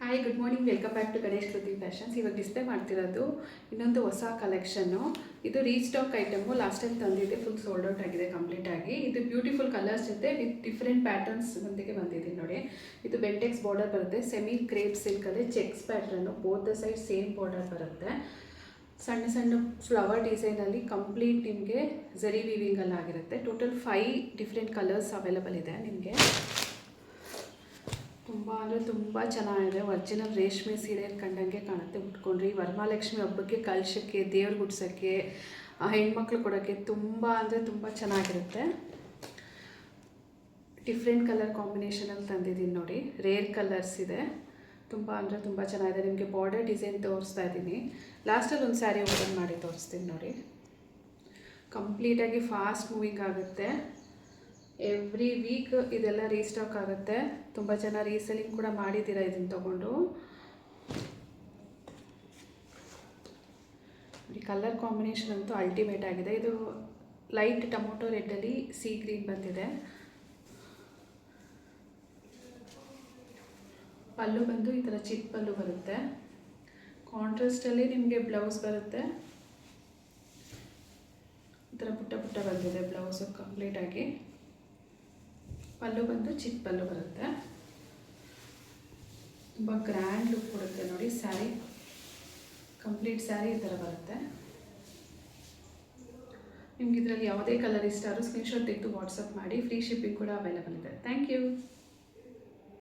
Hi good morning, welcome back to Ganesh Kriti fashions. ಇವಾಗ display ಮಾಡ್ತಿರೋದು ಇನ್ನೊಂದು ಹೊಸ ಕಲೆಕ್ಷನ್ನು. ಇದು ರೀಸ್ಟಾಕ್ ಐಟಮು. ಲಾಸ್ಟ್ ಟೈಮ್ ತಂದಿದ್ದೆ, ಫುಲ್ ಸೋಲ್ಡ್ ಔಟ್ ಆಗಿದೆ ಕಂಪ್ಲೀಟ್ ಆಗಿ. ಇದು ಬ್ಯೂಟಿಫುಲ್ ಕಲರ್ಸ್ ಜೊತೆ ವಿತ್ ಡಿಫ್ರೆಂಟ್ ಪ್ಯಾಟರ್ನ್ಸ್ ಒಂದಿಗೆ ಬಂದಿದೆ ನೋಡಿ. ಇದು ಬೆಂಟೆಕ್ಸ್ ಬಾರ್ಡರ್ ಬರುತ್ತೆ, ಸೆಮಿ ಕ್ರೇಪ್ ಸಿಲ್ಕಲ್ಲಿ checks pattern, both the side same border ಬರುತ್ತೆ. ಸಣ್ಣ ಸಣ್ಣ ಫ್ಲವರ್ ಡಿಸೈನಲ್ಲಿ ಕಂಪ್ಲೀಟ್ ನಿಮಗೆ ಝರಿ ವೀವಿಂಗಲ್ಲಿ ಆಗಿರುತ್ತೆ. ಟೋಟಲ್ 5 ಡಿಫ್ರೆಂಟ್ ಕಲರ್ಸ್ ಅವೈಲಬಲ್ ಇದೆ ನಿಮಗೆ. ತುಂಬ ಅಂದರೆ ತುಂಬ ಚೆನ್ನಾಗಿದೆ. ಒರಿಜಿನಲ್ ರೇಷ್ಮೆ ಸೀರೆ ಕಂಡಂಗೆ ಕಾಣುತ್ತೆ. ಉಟ್ಕೊಂಡ್ರಿ ವರಮಹಾಲಕ್ಷ್ಮಿ ಹಬ್ಬಕ್ಕೆ, ಕಲಶಕ್ಕೆ, ದೇವ್ರ ಗುಡ್ಸೋಕ್ಕೆ, ಹೆಣ್ಮಕ್ಳು ಕೊಡೋಕ್ಕೆ ತುಂಬ ಅಂದರೆ ತುಂಬ ಚೆನ್ನಾಗಿರುತ್ತೆ. ಡಿಫ್ರೆಂಟ್ ಕಲರ್ ಕಾಂಬಿನೇಷನಲ್ಲಿ ತಂದಿದ್ದೀನಿ ನೋಡಿ. ರೇರ್ ಕಲರ್ಸ್ ಇದೆ, ತುಂಬ ಅಂದರೆ ತುಂಬ ಚೆನ್ನಾಗಿದೆ. ನಿಮಗೆ ಬಾರ್ಡರ್ ಡಿಸೈನ್ ತೋರಿಸ್ತಾ ಇದ್ದೀನಿ. ಲಾಸ್ಟಲ್ಲಿ ಒಂದು ಸ್ಯಾರಿ ಓಪನ್ ಮಾಡಿ ತೋರಿಸ್ತೀನಿ ನೋಡಿ. ಕಂಪ್ಲೀಟಾಗಿ ಫಾಸ್ಟ್ ಮೂವಿಂಗ್ ಆಗುತ್ತೆ. ಎವ್ರಿ ವೀಕ್ ಇದೆಲ್ಲ ರೀಸ್ಟಾಕ್ ಆಗುತ್ತೆ. ತುಂಬ ಜನ ರೀಸೆಲಿಂಗ್ ಕೂಡ ಮಾಡಿದ್ದೀರಾ ಇದನ್ನು ತೊಗೊಂಡು. ಈ ಕಲರ್ ಕಾಂಬಿನೇಷನ್ ಅಂತೂ ಅಲ್ಟಿಮೇಟ್ ಆಗಿದೆ. ಇದು ಲೈಟ್ ಟೊಮೊಟೊ ರೆಡ್ಡಲ್ಲಿ ಸೀ ಗ್ರೀನ್ ಬಂದಿದೆ. ಪಲ್ಲು ಬಂದು ಈ ಥರ ಚಿಕ್ಕ ಪಲ್ಲು ಬರುತ್ತೆ. ಕಾಂಟ್ರಾಸ್ಟಲ್ಲಿ ನಿಮಗೆ ಬ್ಲೌಸ್ ಬರುತ್ತೆ. ಈ ಥರ ಪುಟ್ಟ ಪುಟ್ಟ ಬಂದಿದೆ ಬ್ಲೌಸು ಕಂಪ್ಲೀಟಾಗಿ. ಪಲ್ಲು ಬಂದು ಚಿಕ್ಕ ಪಲ್ಲು ಬರುತ್ತೆ. ತುಂಬ ಗ್ರ್ಯಾಂಡ್ ಲುಕ್ ಕೊಡುತ್ತೆ ನೋಡಿ. ಸ್ಯಾರಿ ಕಂಪ್ಲೀಟ್ ಸ್ಯಾರಿ ಈ ಥರ ಬರುತ್ತೆ. ನಿಮ್ಗೆ ಇದರಲ್ಲಿ ಯಾವುದೇ ಕಲರ್ ಇಷ್ಟ ಆದರೂ ಸ್ಕ್ರೀನ್ಶಾಟ್ ತೆಗೆದು ವಾಟ್ಸಪ್ ಮಾಡಿ. ಫ್ರೀ ಶಿಪ್ಪಿಂಗ್ ಕೂಡ ಅವೈಲಬಲ್ ಇದೆ. Thank you.